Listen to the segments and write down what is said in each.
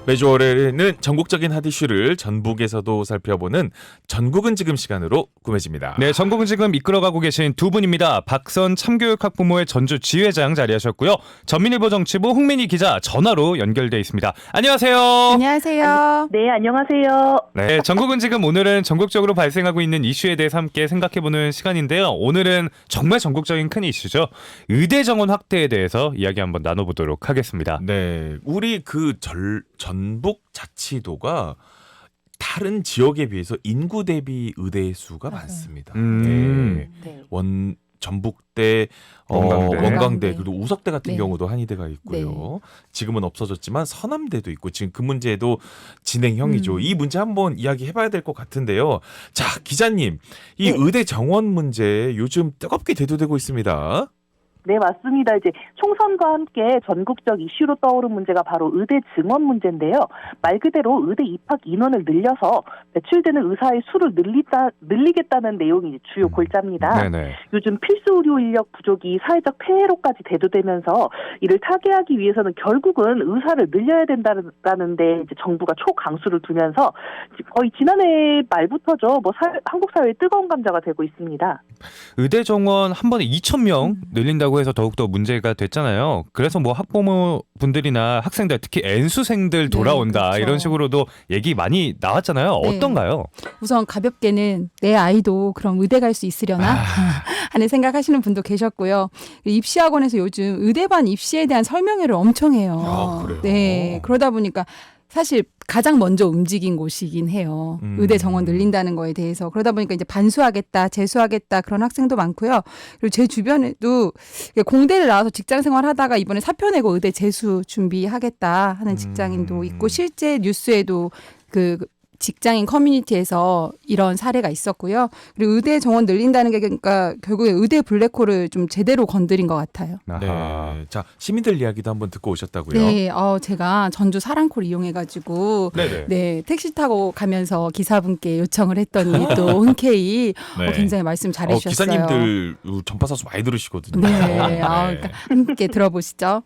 매주 월요일에는 전국적인 핫 이슈를 전북에서도 살펴보는 전국은 지금 시간으로 꾸며집니다. 네, 전국은 지금 이끌어가고 계신 두 분입니다. 박선 참교육학부모의 전주 지회장 자리하셨고요. 전민일보 정치부 홍민희 기자 전화로 연결돼 있습니다. 안녕하세요. 안녕하세요. 네, 안녕하세요. 네, 전국은 지금 오늘은 전국적으로 발생하고 있는 이슈에 대해서 함께 생각해보는 시간인데요. 오늘은 정말 전국적인 큰 이슈죠. 의대 정원 확대에 대해서 이야기 한번 나눠보도록 하겠습니다. 네, 우리 전북 자치도가 다른 지역에 비해서 인구 대비 의대 수가 많습니다. 네. 네. 전북대, 원광대. 원광대, 그리고 우석대 같은 네. 경우도 한의대가 있고요. 지금은 없어졌지만 서남대도 있고 지금 그 문제도 진행형이죠. 이 문제 한번 이야기해봐야 될 것 같은데요. 자, 기자님, 이 네. 의대 정원 문제 요즘 뜨겁게 대두되고 있습니다. 네, 맞습니다. 이제 총선과 함께 전국적 이슈로 떠오른 문제가 바로 의대 증원 문제인데요. 말 그대로 의대 입학 인원을 늘려서 배출되는 의사의 수를 늘리겠다는 내용이 주요 골자입니다. 네네. 요즘 필수 의료 인력 부족이 사회적 폐해로까지 대두되면서 이를 타개하기 위해서는 결국은 의사를 늘려야 된다는데 이제 정부가 초강수를 두면서 거의 지난해 말부터죠. 한국 사회의 뜨거운 감자가 되고 있습니다. 의대 정원 한 번에 2,000명 늘린다고 해서 더욱더 문제가 됐잖아요. 그래서 뭐 학부모 분들이나 학생들, 특히 N수생들 돌아온다, 그렇죠. 이런 식으로도 얘기 많이 나왔잖아요. 네. 어떤가요? 우선 가볍게는 내 아이도 그럼 의대 갈 수 있으려나 하는 생각하시는 분도 계셨고요. 입시학원에서 요즘 의대반 입시에 대한 설명회를 엄청 해요. 아, 그래요? 네, 그러다 보니까 사실 가장 먼저 움직인 곳이긴 해요. 의대 정원 늘린다는 거에 대해서. 그러다 보니까 이제 반수하겠다, 재수하겠다 그런 학생도 많고요. 그리고 제 주변에도 공대를 나와서 직장 생활하다가 이번에 사표 내고 의대 재수 준비하겠다 하는 직장인도 있고 실제 뉴스에도 그 직장인 커뮤니티에서 이런 사례가 있었고요. 그리고 의대 정원 늘린다는 게 그러니까 결국에 의대 블랙홀을 좀 제대로 건드린 것 같아요. 아하. 네. 자, 시민들 이야기도 한번 듣고 오셨다고요? 네, 제가 전주 사랑콜 이용해가지고 네네. 네 택시 타고 가면서 기사분께 요청을 했더니 또 흔쾌히 네. 굉장히 말씀 잘해주셨어요. 기사님들 전파사수 많이 들으시거든요. 네, 그러니까 함께 들어보시죠.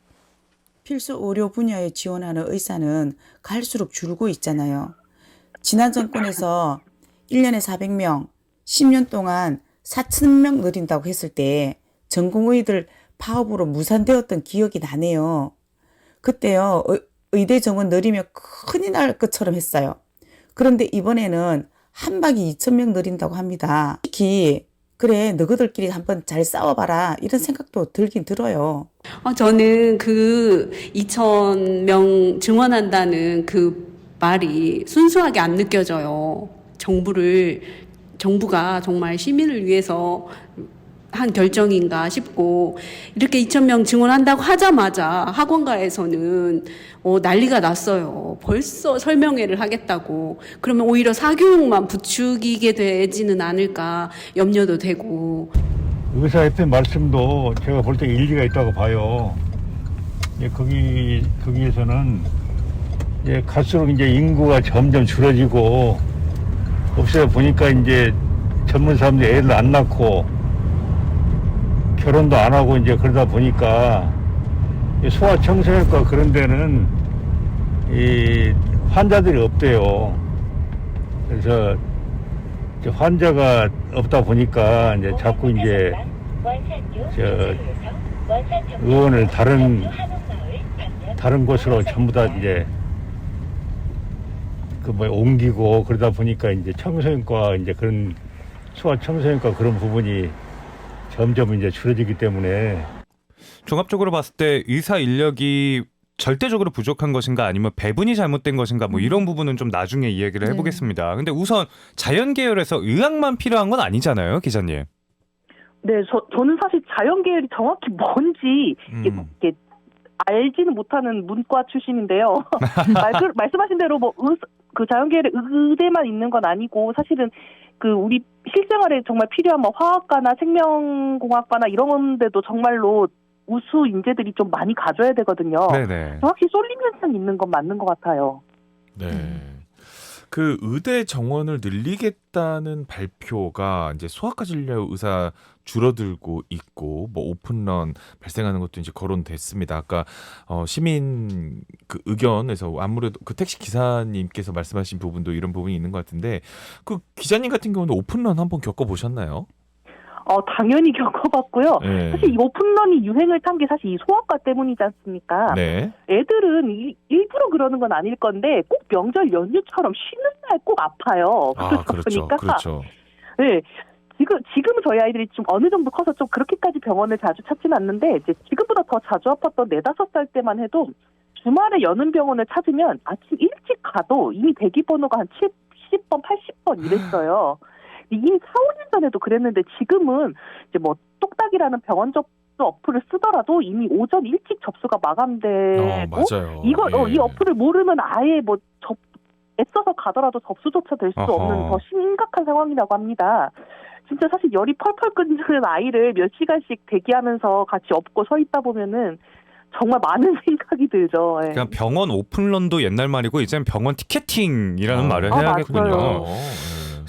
필수 의료 분야에 지원하는 의사는 갈수록 줄고 있잖아요. 지난 정권에서 1년에 400명, 10년 동안 4,000명 늘린다고 했을 때 전공의들 파업으로 무산되었던 기억이 나네요. 그때요, 의대 정원 늘리면 큰일 날 것처럼 했어요. 그런데 이번에는 한 방에 2,000명 늘린다고 합니다. 특히 그래 너희들끼리 한번 잘 싸워봐라 이런 생각도 들긴 들어요. 저는 그 2,000명 증원한다는 그 말이 순수하게 안 느껴져요. 정부가 정말 시민을 위해서 한 결정인가 싶고, 이렇게 2,000명 증원한다고 하자마자 학원가에서는 난리가 났어요. 벌써 설명회를 하겠다고. 그러면 오히려 사교육만 부추기게 되지는 않을까 염려도 되고. 의사협회 말씀도 제가 볼 때 일리가 있다고 봐요. 거기에서는 갈수록 이제 인구가 점점 줄어지고, 없어요. 보니까 이제 젊은 사람들이 애를 안 낳고, 결혼도 안 하고 이제 그러다 보니까, 소아청소년과 그런 데는 이 환자들이 없대요. 그래서 이제 환자가 없다 보니까 이제 자꾸 이제 의원을 다른 곳으로 전부 다 이제 옮기고 그러다 보니까 이제 청소년과 이제 그런 소아청소년과 그런 부분이 점점 이제 줄어지기 때문에 종합적으로 봤을 때 의사 인력이 절대적으로 부족한 것인가 아니면 배분이 잘못된 것인가 뭐 이런 부분은 좀 나중에 이야기를 해보겠습니다. 근데 우선 자연 계열에서 의학만 필요한 건 아니잖아요, 기자님. 네, 저는 사실 자연계열이 정확히 뭔지 이렇게 알지는 못하는 문과 출신인데요. 말씀하신 대로 그 자연계열에 의대만 있는 건 아니고 사실은 그 우리 실생활에 정말 필요한 화학과나 생명공학과나 이런 데도 정말로 우수 인재들이 좀 많이 가져야 되거든요. 네네. 정확히 쏠림 현상이 있는 건 맞는 것 같아요. 네. 그 의대 정원을 늘리겠다는 발표가 이제 소아과 진료 의사 줄어들고 있고 뭐 오픈런 발생하는 것도 이제 거론됐습니다. 아까 시민 그 의견에서 아무래도 그 택시 기사님께서 말씀하신 부분도 이런 부분이 있는 것 같은데 그 기자님 같은 경우는 오픈런 한번 겪어보셨나요? 당연히 겪어봤고요. 네. 사실 이 오픈런이 유행을 탄 게 사실 이 소아과 때문이지 않습니까? 네. 애들은 일부러 그러는 건 아닐 건데 꼭 명절 연휴처럼 쉬는 날 꼭 아파요. 아, 그렇죠. 보니까 그렇죠. 네. 지금은 저희 아이들이 좀 어느 정도 커서 좀 그렇게까지 병원을 자주 찾지는 않는데 이제 지금보다 더 자주 아팠던 4-5살 때만 해도 주말에 여는 병원을 찾으면 아침 일찍 가도 이미 대기 번호가 한 70번, 80번 이랬어요. 이미 4-5년 전에도 그랬는데 지금은 이제 뭐 똑딱이라는 병원 접수 어플을 쓰더라도 이미 오전 일찍 접수가 마감되고 맞아요. 이 어플을 모르면 아예 뭐 애써서 가더라도 접수조차 될 수 없는 더 심각한 상황이라고 합니다. 진짜 사실 열이 펄펄 끓는 아이를 몇 시간씩 대기하면서 같이 업고 서 있다 보면은 정말 많은 생각이 들죠. 예. 그냥 병원 오픈런도 옛날 말이고 이제는 병원 티켓팅이라는 말을 해야겠군요. 맞아요.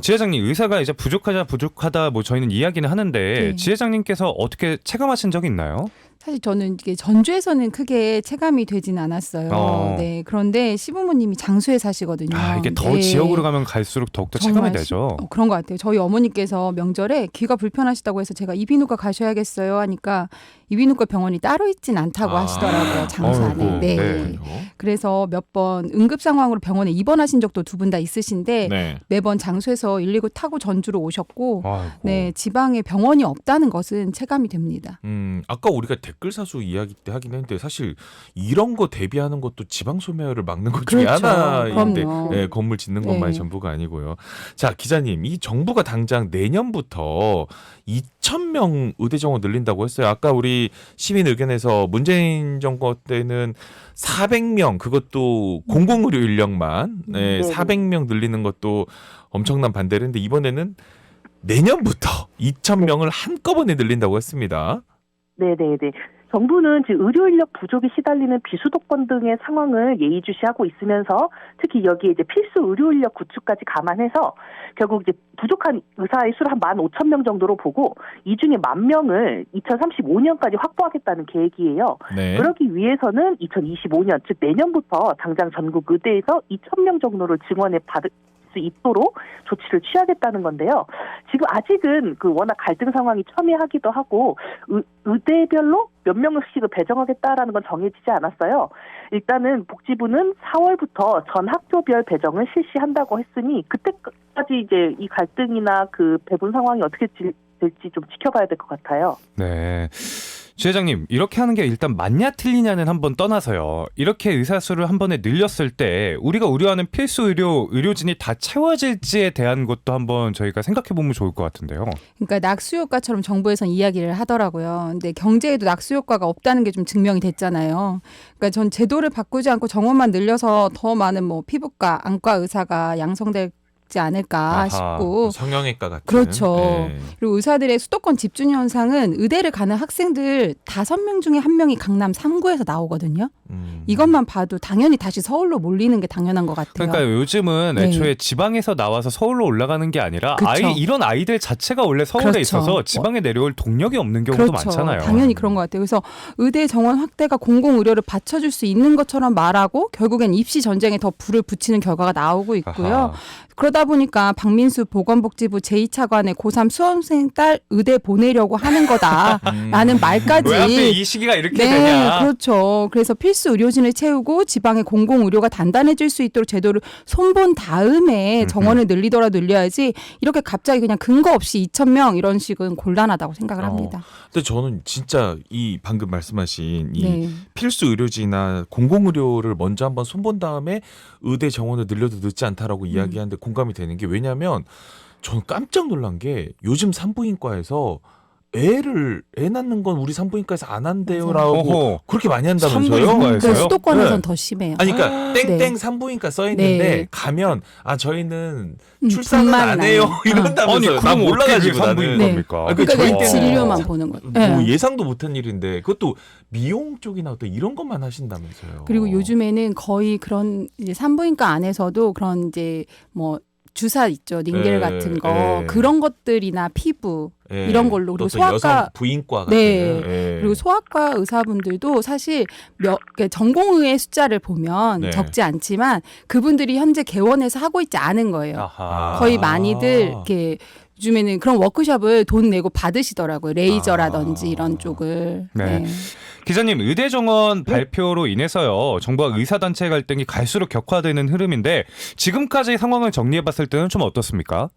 지회장님, 의사가 이제 부족하다 뭐 저희는 이야기는 하는데 네. 지회장님께서 어떻게 체감하신 적이 있나요? 사실 저는 이게 전주에서는 크게 체감이 되진 않았어요. 네. 그런데 시부모님이 장수에 사시거든요. 이게 더 네. 지역으로 가면 갈수록 더욱더 체감이 정말 되죠. 그런 것 같아요. 저희 어머니께서 명절에 귀가 불편하시다고 해서 제가 이비인후과 가셔야겠어요 하니까 이비인후과 병원이 따로 있진 않다고 하시더라고요. 장수 안에. 아이고, 네. 네. 그래서 몇 번 응급 상황으로 병원에 입원하신 적도 2분 다 있으신데 네. 매번 장수에서 119 타고 전주로 오셨고 아이고. 네, 지방에 병원이 없다는 것은 체감이 됩니다. 아까 우리가 댓글 사수 이야기 때 하긴 했는데 사실 이런 거 대비하는 것도 지방 소멸을 막는 것 중에 그렇죠. 하나인데 그럼요. 네, 건물 짓는 것만이 네. 전부가 아니고요. 자, 기자님, 이 정부가 당장 내년부터 2,000명 의대 정원 늘린다고 했어요. 아까 우리 시민 의견에서 문재인 정권 때는 400명, 그것도 공공의료 인력만 네. 400명 늘리는 것도 엄청난 반대를 했는데 이번에는 내년부터 2,000명을 한꺼번에 늘린다고 했습니다. 네네네. 정부는 지금 의료 인력 부족이 시달리는 비수도권 등의 상황을 예의주시하고 있으면서 특히 여기에 이제 필수 의료 인력 구축까지 감안해서 결국 이제 부족한 의사의 수를 한 15,000명 정도로 보고 이 중에 10,000명을 2035년까지 확보하겠다는 계획이에요. 네. 그러기 위해서는 2025년 즉 내년부터 당장 전국 의대에서 2,000명 정도를 증원해 받을 수 있도록 조치를 취하겠다는 건데요. 지금 아직은 그 워낙 갈등 상황이 첨예하기도 하고 의대별로 몇 명씩을 배정하겠다라는 건 정해지지 않았어요. 일단은 복지부는 4월부터 전 학교별 배정을 실시한다고 했으니 그때까지 이제 이 갈등이나 그 배분 상황이 어떻게 될지 좀 지켜봐야 될 것 같아요. 네. 지회장님, 이렇게 하는 게 일단 맞냐 틀리냐는 한번 떠나서요. 이렇게 의사 수를 한 번에 늘렸을 때 우리가 우려하는 필수 의료진이 다 채워질지에 대한 것도 한번 저희가 생각해 보면 좋을 것 같은데요. 그러니까 낙수 효과처럼 정부에선 이야기를 하더라고요. 근데 경제에도 낙수 효과가 없다는 게 좀 증명이 됐잖아요. 그러니까 전 제도를 바꾸지 않고 정원만 늘려서 더 많은 뭐 피부과, 안과 의사가 양성될 지 않을까 싶고. 성형외과 같은. 그렇죠. 네. 그리고 의사들의 수도권 집중 현상은 의대를 가는 학생들 5명 중에 1명이 강남 3구에서 나오거든요. 이것만 봐도 당연히 다시 서울로 몰리는 게 당연한 것 같아요. 그러니까 요즘은 네. 애초에 지방에서 나와서 서울로 올라가는 게 아니라 그쵸. 이런 아이들 자체가 원래 서울에 그렇죠. 있어서 지방에 내려올 동력이 없는 경우도 그렇죠. 많잖아요. 당연히 그런 것 같아요. 그래서 의대 정원 확대가 공공의료를 받쳐줄 수 있는 것처럼 말하고 결국엔 입시 전쟁에 더 불을 붙이는 결과가 나오고 있고요. 아하. 그러다 보니까 박민수 보건복지부 제2차관의 고3 수험생 딸 의대 보내려고 하는 거다라는 말까지. 왜 하필 이 시기가 이렇게 네, 되냐. 그렇죠. 그래서 필수 의료진을 채우고 지방의 공공의료가 단단해질 수 있도록 제도를 손본 다음에 정원을 늘리더라도 늘려야지 이렇게 갑자기 그냥 근거 없이 2,000명 이런 식은 곤란하다고 생각을 합니다. 근데 저는 진짜 이 방금 말씀하신 이 네. 필수 의료지나 공공의료를 먼저 한번 손본 다음에 의대 정원을 늘려도 늦지 않다라고 이야기하는데 공감이 되는 게 왜냐하면 저는 깜짝 놀란 게 요즘 산부인과에서 애 낳는 건 우리 산부인과에서 안 한대요라고 어허. 그렇게 많이 한다면서요? 산부인과에서요? 그러니까 수도권에선 네. 더 심해요. 아니 그러니까 땡땡 네. 산부인과 써 있는데 네. 가면 저희는 출산은 분만은 안 해요 아니에요. 이런다면서요. 나 그럼 어떻게 몰라가지고 나는. 산부인과입니까? 아, 그 그러니까 저희 내 때는 진료만 보는 거죠. 뭐 네. 예상도 못한 일인데 그것도 미용 쪽이나 어떤 이런 것만 하신다면서요. 그리고 요즘에는 거의 그런 이제 산부인과 안에서도 그런 이제 뭐 주사 있죠. 링겔 예, 같은 거. 예. 그런 것들이나 피부 예. 이런 걸로. 그리고 또 여성 소아과 부인과 같은 네. 예. 그리고 소아과 의사분들도 사실 전공의의 숫자를 보면 네. 적지 않지만 그분들이 현재 개원해서 하고 있지 않은 거예요. 아하. 거의 많이들 이렇게 요즘에는 그런 워크숍을 돈 내고 받으시더라고요. 레이저라든지 이런 쪽을. 네. 기자님, 의대 정원 발표로 인해서요, 정부와 의사단체 갈등이 갈수록 격화되는 흐름인데 지금까지 상황을 정리해봤을 때는 좀 어떻습니까?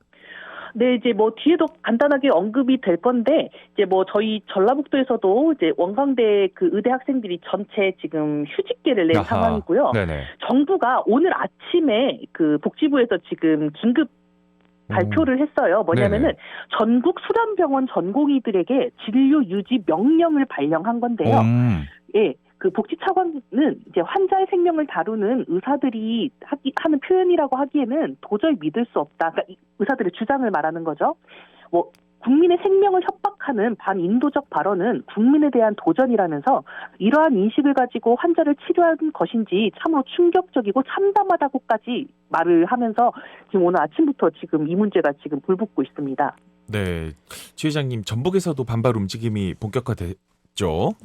네, 이제 뭐 뒤에도 간단하게 언급이 될 건데, 이제 뭐 저희 전라북도에서도 이제 원광대 그 의대 학생들이 전체 지금 휴직계를 낸 아하. 상황이고요. 네네. 정부가 오늘 아침에 그 복지부에서 지금 긴급 발표를 했어요. 뭐냐면은 네네. 전국 수련병원 전공의들에게 진료 유지 명령을 발령한 건데요. 예, 그 복지차관은 이제 환자의 생명을 다루는 의사들이 하는 표현이라고 하기에는 도저히 믿을 수 없다. 그러니까 의사들의 주장을 말하는 거죠. 뭐 국민의 생명을 협박하는 반인도적 발언은 국민에 대한 도전이라면서 이러한 인식을 가지고 환자를 치료한 것인지 참으로 충격적이고 참담하다고까지 말을 하면서 지금 오늘 아침부터 지금 이 문제가 지금 불붙고 있습니다. 네, 지 회장님, 전북에서도 반발 움직임이 본격화됐죠.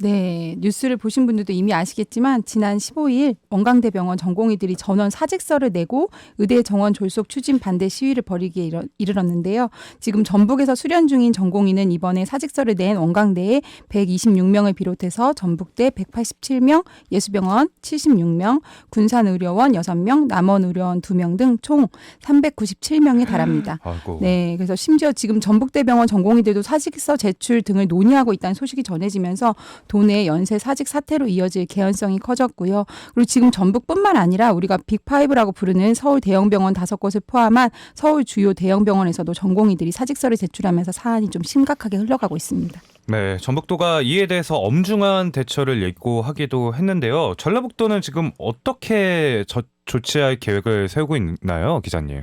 네, 뉴스를 보신 분들도 이미 아시겠지만 지난 15일 원광대병원 전공의들이 전원 사직서를 내고 의대 정원 졸속 추진 반대 시위를 벌이기에 이르렀는데요. 지금 전북에서 수련 중인 전공의는 이번에 사직서를 낸 원광대에 126명을 비롯해서 전북대 187명, 예수병원 76명, 군산의료원 6명, 남원의료원 2명 등 총 397명에 달합니다. 아이고. 네, 그래서 심지어 지금 전북대병원 전공의들도 사직서 제출 등을 논의하고 있다는 소식이 전해지면서 도내 연쇄 사직 사태로 이어질 개연성이 커졌고요. 그리고 지금 전북뿐만 아니라 우리가 빅5라고 부르는 서울 대형병원 5곳을 포함한 서울 주요 대형병원에서도 전공의들이 사직서를 제출하면서 사안이 좀 심각하게 흘러가고 있습니다. 네, 전북도가 이에 대해서 엄중한 대처를 예고하기도 했는데요. 전라북도는 지금 어떻게 조치할 계획을 세우고 있나요, 기자님?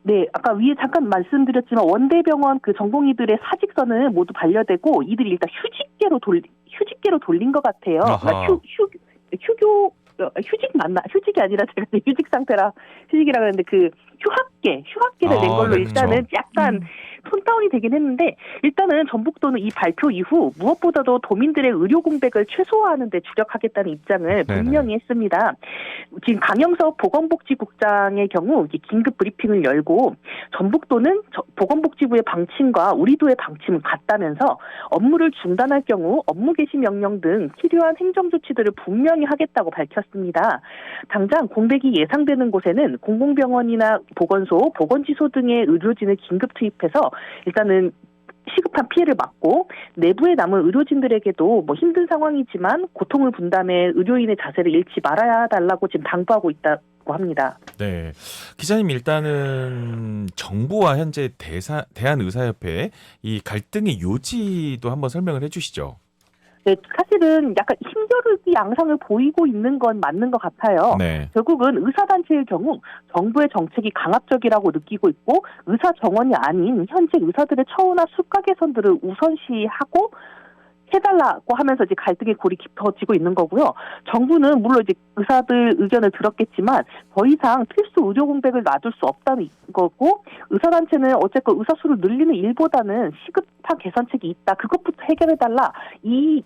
네, 아까 위에 잠깐 말씀드렸지만 원대병원 그 전공의들의 사직서는 모두 반려되고 이들이 일단 휴직계로 돌린 것 같아요. 그러니까 휴직 맞나? 휴직이 아니라 제가 휴직 상태라 휴직이라고 했는데 그 휴학계를 낸 걸로 네, 일단은 그렇죠. 약간 톤다운이 되긴 했는데 일단은 전북도는 이 발표 이후 무엇보다도 도민들의 의료 공백을 최소화하는 데 주력하겠다는 입장을 분명히 했습니다. 지금 강영석 보건복지국장의 경우 긴급 브리핑을 열고 전북도는 보건복지부의 방침과 우리 도의 방침은 같다면서 업무를 중단할 경우 업무 개시 명령 등 필요한 행정 조치들을 분명히 하겠다고 밝혔습니다. 당장 공백이 예상되는 곳에는 공공병원이나 보건소, 보건지소 등의 의료진을 긴급 투입해서 일단은 시급한 피해를 막고 내부에 남은 의료진들에게도 뭐 힘든 상황이지만 고통을 분담해 의료인의 자세를 잃지 말아야 달라고 지금 당부하고 있다고 합니다. 네, 기자님, 일단은 정부와 현재 대한의사협회 이 갈등의 요지도 한번 설명을 해주시죠. 네, 사실은 약간 힘겨루기 양상을 보이고 있는 건 맞는 것 같아요. 네. 결국은 의사단체의 경우 정부의 정책이 강압적이라고 느끼고 있고 의사 정원이 아닌 현재 의사들의 처우나 수가 개선들을 우선시하고 해달라고 하면서 이제 갈등의 골이 깊어지고 있는 거고요. 정부는 물론 이제 의사들 의견을 들었겠지만 더 이상 필수 의료 공백을 놔둘 수 없다는 거고 의사단체는 어쨌건 의사 수를 늘리는 일보다는 시급한 개선책이 있다. 그것부터 해결해달라.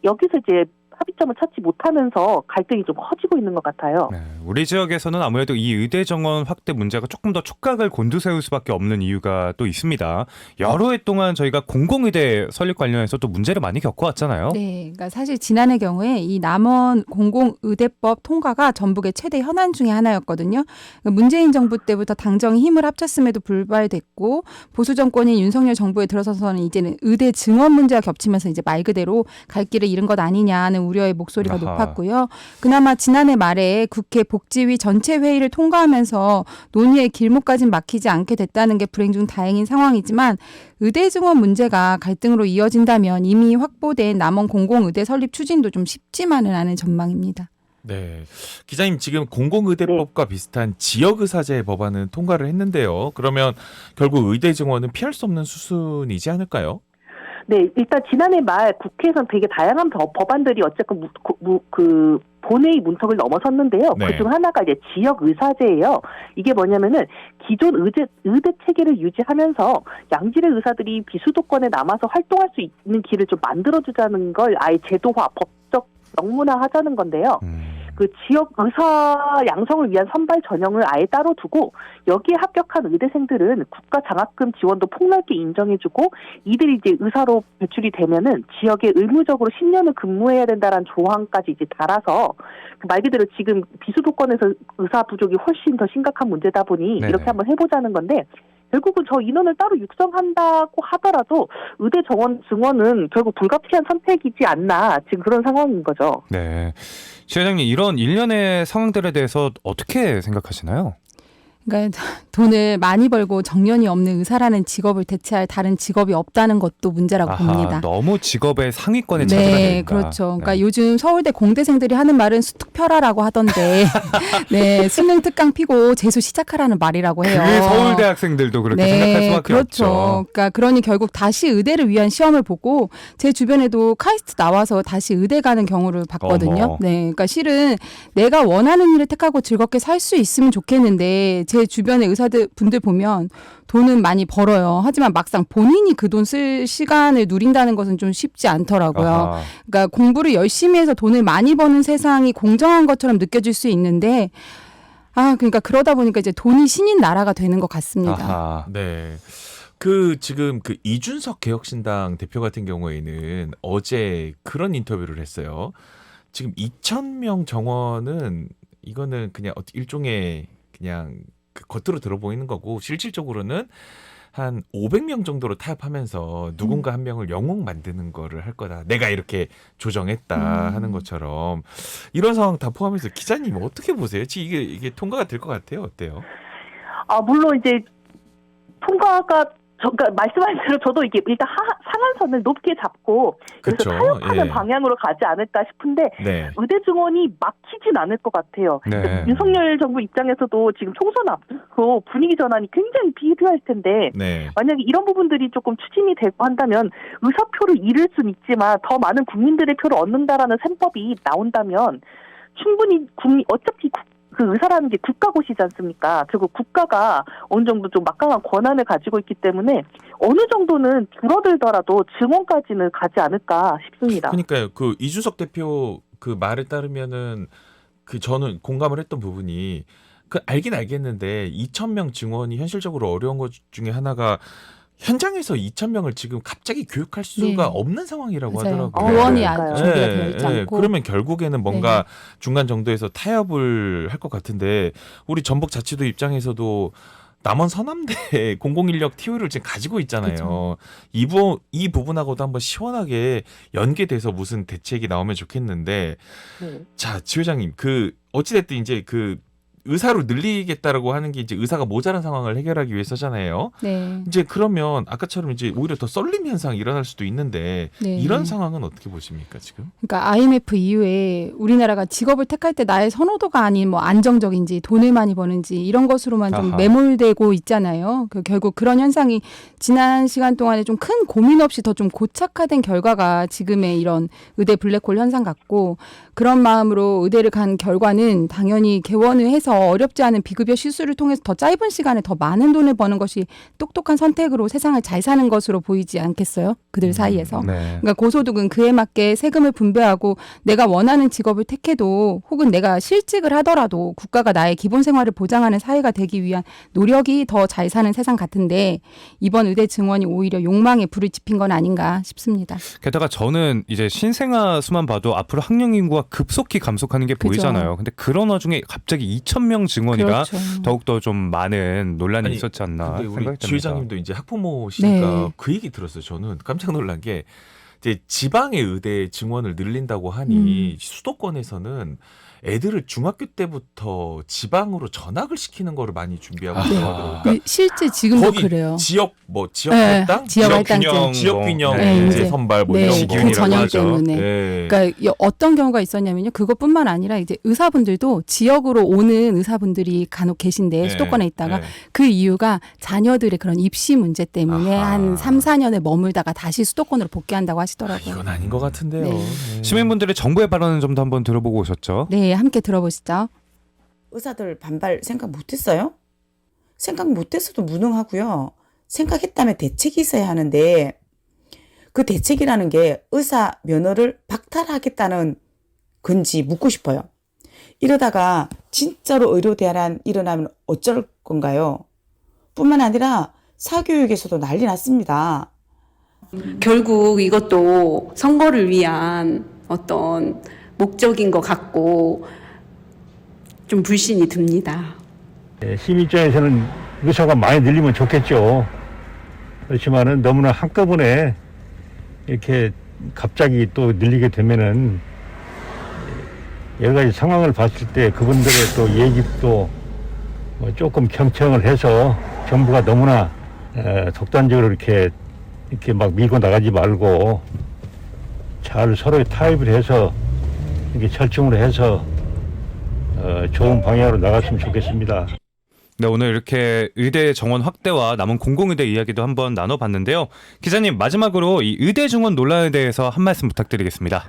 여기서 이제 합의점을 찾지 못하면서 갈등이 좀 커지고 있는 것 같아요. 네, 우리 지역에서는 아무래도 이 의대 정원 확대 문제가 조금 더 촉각을 곤두세울 수밖에 없는 이유가 또 있습니다. 여러 해 동안 저희가 공공의대 설립 관련해서 또 문제를 많이 겪어왔잖아요. 네, 그러니까 사실 지난해 경우에 이 남원 공공의대법 통과가 전북의 최대 현안 중에 하나였거든요. 문재인 정부 때부터 당정이 힘을 합쳤음에도 불발됐고 보수 정권인 윤석열 정부에 들어서서는 이제는 의대 증원 문제가 겹치면서 이제 말 그대로 갈 길을 잃은 것 아니냐는 우려의 목소리가 높았고요. 그나마 지난해 말에 국회 복지위 전체 회의를 통과하면서 논의의 길목까지는 막히지 않게 됐다는 게 불행 중 다행인 상황이지만 의대 증원 문제가 갈등으로 이어진다면 이미 확보된 남원 공공의대 설립 추진도 좀 쉽지만은 않은 전망입니다. 네, 기자님, 지금 공공의대법과 비슷한 지역의사제 법안은 통과를 했는데요. 그러면 결국 의대 증원은 피할 수 없는 수순이지 않을까요? 네, 일단 지난해 말 국회에서는 되게 다양한 법안들이 어쨌든 그 본회의 문턱을 넘어섰는데요. 네. 그중 하나가 이제 지역 의사제예요. 이게 뭐냐면은 기존 의대 체계를 유지하면서 양질의 의사들이 비수도권에 남아서 활동할 수 있는 길을 좀 만들어주자는 걸 아예 제도화, 법적 명문화하자는 건데요. 그 지역 의사 양성을 위한 선발 전형을 아예 따로 두고 여기에 합격한 의대생들은 국가 장학금 지원도 폭넓게 인정해주고 이들이 이제 의사로 배출이 되면은 지역에 의무적으로 10년을 근무해야 된다라는 조항까지 이제 달아서 말 그대로 지금 비수도권에서 의사 부족이 훨씬 더 심각한 문제다 보니 네네. 이렇게 한번 해보자는 건데 결국은 저 인원을 따로 육성한다고 하더라도 의대 정원 증원은 결국 불가피한 선택이지 않나 지금 그런 상황인 거죠. 네. 시 회장님, 이런 일련의 상황들에 대해서 어떻게 생각하시나요? 그러니까 돈을 많이 벌고 정년이 없는 의사라는 직업을 대체할 다른 직업이 없다는 것도 문제라고 봅니다. 너무 직업의 상위권에 차지가 네, 되니까. 그렇죠. 그러니까 네. 요즘 서울대 공대생들이 하는 말은 수특펴라라고 하던데, 네, 수능 특강 피고 재수 시작하라는 말이라고 해요. 그 서울대 학생들도 그렇게 생각할 수밖에 그렇죠. 없죠. 그러니 결국 다시 의대를 위한 시험을 보고 제 주변에도 카이스트 나와서 다시 의대 가는 경우를 봤거든요. 어머. 네, 그러니까 실은 내가 원하는 일을 택하고 즐겁게 살 수 있으면 좋겠는데 제 주변의 의사들 분들 보면 돈은 많이 벌어요. 하지만 막상 본인이 그 돈 쓸 시간을 누린다는 것은 좀 쉽지 않더라고요. 아하. 그러니까 공부를 열심히 해서 돈을 많이 버는 세상이 공정한 것처럼 느껴질 수 있는데 그러니까 그러다 보니까 이제 돈이 신인 나라가 되는 것 같습니다. 아하. 네. 지금 이준석 개혁신당 대표 같은 경우에는 어제 그런 인터뷰를 했어요. 지금 2,000명 정원은 이거는 그냥 일종의 그냥 겉으로 들어 보이는 거고 실질적으로는 한 500명 정도로 타협하면서 누군가 한 명을 영웅 만드는 거를 할 거다. 내가 이렇게 조정했다 하는 것처럼 이런 상황 다 포함해서 기자님 어떻게 보세요? 이게 통과가 될 것 같아요? 어때요? 물론 이제 통과가 그러니까 말씀하신 대로 저도 이게 일단 상한선을 높게 잡고 그래서 그쵸. 타협하는 예. 방향으로 가지 않을까 싶은데 네. 의대 증원이 막히진 않을 것 같아요. 네. 윤석열 정부 입장에서도 지금 총선 앞두고 분위기 전환이 굉장히 필요할 텐데 네. 만약에 이런 부분들이 조금 추진이 되고 한다면 의사표를 잃을 수는 있지만 더 많은 국민들의 표를 얻는다라는 셈법이 나온다면 충분히 어차피 그 의사라는 게 국가고시지 않습니까? 그리고 국가가 어느 정도 좀 막강한 권한을 가지고 있기 때문에 어느 정도는 줄어들더라도 증원까지는 가지 않을까 싶습니다. 그러니까요. 이준석 대표 그 말에 따르면은 저는 공감을 했던 부분이 알긴 알겠는데 2,000명 증원이 현실적으로 어려운 것 중에 하나가 현장에서 2,000명을 지금 갑자기 교육할 수가 네. 없는 상황이라고 맞아요. 하더라고요. 교원이 네. 아직 준비가 되어 있지 않고. 그러면 결국에는 뭔가 중간 정도에서 타협을 할 것 같은데 우리 전북자치도 입장에서도 남원 서남대 공공인력 TO를 지금 가지고 있잖아요. 그렇죠. 이 부분하고도 한번 시원하게 연계돼서 무슨 대책이 나오면 좋겠는데 자, 지 회장님 어찌됐든 이제 의사로 늘리겠다라고 하는 게 이제 의사가 모자란 상황을 해결하기 위해서잖아요. 네. 이제 그러면 아까처럼 이제 오히려 더 썰림 현상이 일어날 수도 있는데 네. 이런 상황은 어떻게 보십니까 지금? 그러니까 IMF 이후에 우리나라가 직업을 택할 때 나의 선호도가 아닌 뭐 안정적인지 돈을 많이 버는지 이런 것으로만 좀 아하. 매몰되고 있잖아요. 결국 그런 현상이 지난 시간 동안에 좀 큰 고민 없이 더 좀 고착화된 결과가 지금의 이런 의대 블랙홀 현상 같고 그런 마음으로 의대를 간 결과는 당연히 개원을 해서 어렵지 않은 비급여 시술을 통해서 더 짧은 시간에 더 많은 돈을 버는 것이 똑똑한 선택으로 세상을 잘 사는 것으로 보이지 않겠어요? 그들 사이에서. 네. 그러니까 고소득은 그에 맞게 세금을 분배하고 내가 원하는 직업을 택해도 혹은 내가 실직을 하더라도 국가가 나의 기본 생활을 보장하는 사회가 되기 위한 노력이 더 잘 사는 세상 같은데 이번 의대 증원이 오히려 욕망에 불을 지핀 건 아닌가 싶습니다. 게다가 저는 이제 신생아 수만 봐도 앞으로 학령 인구가 급속히 감속하는 게 그죠. 보이잖아요. 근데 그런 와중에 갑자기 2,000명 증원이라 그렇죠. 더욱더 좀 많은 논란이 아니, 있었지 않나 근데 우리 생각이 지 듭니다. 회장님도 이제 학부모시니까 네. 그 얘기 들었어요. 저는 깜짝 놀란 게 이제 지방의 의대 증원을 늘린다고 하니 수도권에서는 애들을 중학교 때부터 지방으로 전학을 시키는 거를 많이 준비하고 네. 있더라고요. 그 실제 지금도 거기 그래요. 지역 네, 할당, 지역 할당제. 균형, 지역 균형 네, 이제 이제. 선발 뭐 네, 이런 그 전형 하죠. 때문에. 네. 그러니까 어떤 경우가 있었냐면요. 그것뿐만 아니라 이제 의사분들도 지역으로 오는 의사분들이 간혹 계신데 네. 수도권에 있다가 네. 그 이유가 자녀들의 그런 입시 문제 때문에 아하. 한 3, 4년을 머물다가 다시 수도권으로 복귀한다고 하시더라고요. 이건 아닌 것 같은데요. 네. 네. 시민분들의 정부의 발언은 좀 더 한번 들어보고 오셨죠? 네, 함께 들어보시죠. 의사들 반발 생각 못했어요? 생각 못했어도 무능하고요. 생각했다면 대책이 있어야 하는데 그 대책이라는 게 의사 면허를 박탈하겠다는 건지 묻고 싶어요. 이러다가 진짜로 의료 대란 일어나면 어쩔 건가요? 뿐만 아니라 사교육에서도 난리 났습니다. 결국 이것도 선거를 위한 어떤 목적인 것 같고 좀 불신이 듭니다. 시민 입장에서는 의사가 많이 늘리면 좋겠죠. 그렇지만은 너무나 한꺼번에 이렇게 갑자기 또 늘리게 되면은 여러 가지 상황을 봤을 때 그분들의 또 예집도 조금 경청을 해서 정부가 너무나 독단적으로 이렇게 막 밀고 나가지 말고 잘 서로의 타협을 해서 이렇게 절충을 해서 좋은 방향으로 나갔으면 좋겠습니다. 네, 오늘 이렇게 의대 정원 확대와 남은 공공의대 이야기도 한번 나눠봤는데요. 기자님, 마지막으로 이 의대 증원 논란에 대해서 한 말씀 부탁드리겠습니다.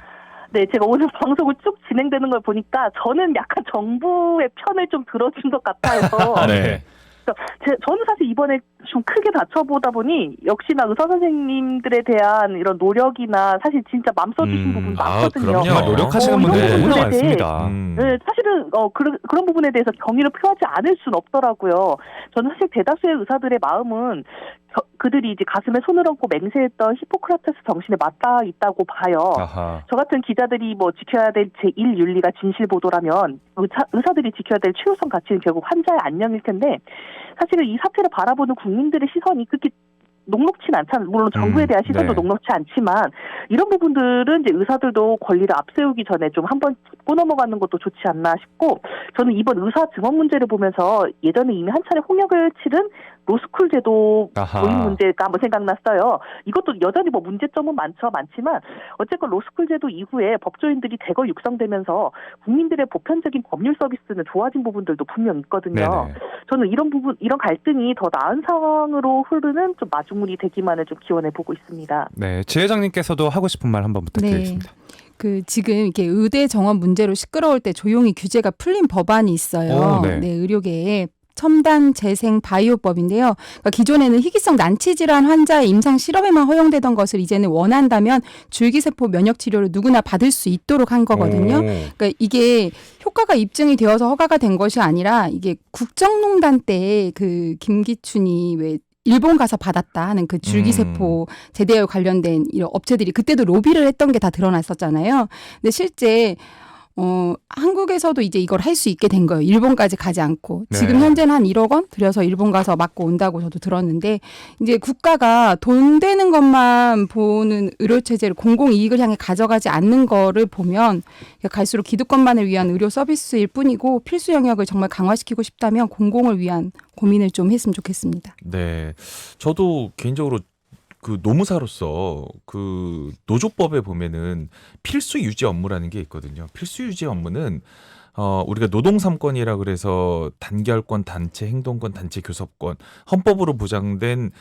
네, 제가 오늘 방송을 쭉 진행되는 걸 보니까 저는 약간 정부의 편을 좀 들어준 것 같아요. 네. 저는 사실 이번에 좀 크게 다쳐보다 보니 역시나 의사 선생님들에 대한 이런 노력이나 사실 진짜 맘 써주신 부분 많거든요. 그럼요. 정말 노력하시는 이런 분들 너무나 부분에 많습니다. 네, 사실은 그런 부분에 대해서 경의를 표하지 않을 수는 없더라고요. 저는 사실 대다수의 의사들의 마음은 그들이 이제 가슴에 손을 얹고 맹세했던 히포크라테스 정신에 맞닿아 있다고 봐요. 아하. 저 같은 기자들이 뭐 지켜야 될 제1 윤리가 진실 보도라면 의사들이 지켜야 될 최우선 가치는 결국 환자의 안녕일 텐데 사실은 이 사태를 바라보는 국민들의 시선이 그렇게 녹록진 않잖아요. 물론 정부에 대한 시선도 네. 녹록지 않지만 이런 부분들은 이제 의사들도 권리를 앞세우기 전에 좀 한번 짚고 넘어가는 것도 좋지 않나 싶고 저는 이번 의사 증원 문제를 보면서 예전에 이미 한 차례 홍역을 치른 로스쿨 제도 아하. 도입 문제가 한번 생각났어요. 이것도 여전히 뭐 문제점은 많지만 어쨌건 로스쿨 제도 이후에 법조인들이 대거 육성되면서 국민들의 보편적인 법률 서비스는 좋아진 부분들도 분명 있거든요. 네네. 저는 이런 갈등이 더 나은 상황으로 흐르는 좀 마중물이 되기만을 좀 기원해 보고 있습니다. 네, 지회장님께서도 하고 싶은 말 한번 부탁드리겠습니다. 지금 이게 의대 정원 문제로 시끄러울 때 조용히 규제가 풀린 법안이 있어요. 오, 네. 네, 의료계에 첨단 재생 바이오법인데요. 그러니까 기존에는 희귀성 난치 질환 환자의 임상 실험에만 허용되던 것을 이제는 원한다면 줄기세포 면역 치료를 누구나 받을 수 있도록 한 거거든요. 오. 그러니까 이게 효과가 입증이 되어서 허가가 된 것이 아니라 이게 국정농단 때 그 김기춘이 왜 일본 가서 받았다 하는 그 줄기세포 제대에 관련된 이런 업체들이 그때도 로비를 했던 게 다 드러났었잖아요. 근데 실제 한국에서도 이제 이걸 할 수 있게 된 거예요. 일본까지 가지 않고. 네. 지금 현재는 한 1억 원 들여서 일본 가서 맞고 온다고 저도 들었는데 이제 국가가 돈 되는 것만 보는 의료체제를 공공이익을 향해 가져가지 않는 거를 보면 갈수록 기득권만을 위한 의료 서비스일 뿐이고 필수 영역을 정말 강화시키고 싶다면 공공을 위한 고민을 좀 했으면 좋겠습니다. 네, 저도 개인적으로 그 노무사로서 그 노조법에 보면은 필수 유지 업무라는 게 있거든요. 필수 유지 업무는 우리가 노동 3권이라 그래서 단결권, 단체 행동권, 단체 교섭권 헌법으로 보장된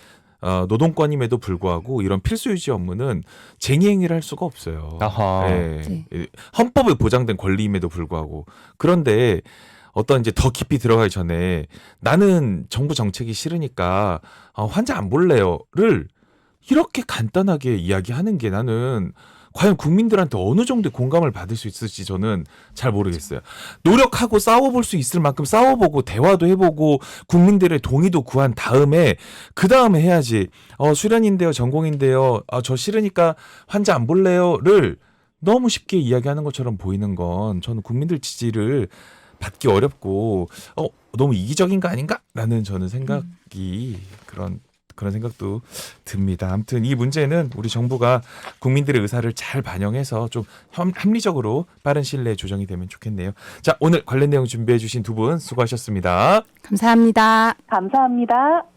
노동권임에도 불구하고 이런 필수 유지 업무는 쟁의 행위를 할 수가 없어요. 아하. 네. 헌법에 보장된 권리임에도 불구하고 그런데 어떤 이제 더 깊이 들어가기 전에 나는 정부 정책이 싫으니까 환자 안 볼래요를 이렇게 간단하게 이야기하는 게 나는 과연 국민들한테 어느 정도의 공감을 받을 수 있을지 저는 잘 모르겠어요. 노력하고 싸워볼 수 있을 만큼 싸워보고 대화도 해보고 국민들의 동의도 구한 다음에 그 다음에 해야지. 수련인데요, 전공인데요, 저 싫으니까 환자 안 볼래요를 너무 쉽게 이야기하는 것처럼 보이는 건 저는 국민들 지지를 받기 어렵고 너무 이기적인 거 아닌가? 라는 저는 생각이 그런 생각도 듭니다. 아무튼 이 문제는 우리 정부가 국민들의 의사를 잘 반영해서 좀 합리적으로 빠른 시일 내에 조정이 되면 좋겠네요. 자, 오늘 관련 내용 준비해 주신 두 분 수고하셨습니다. 감사합니다. 감사합니다.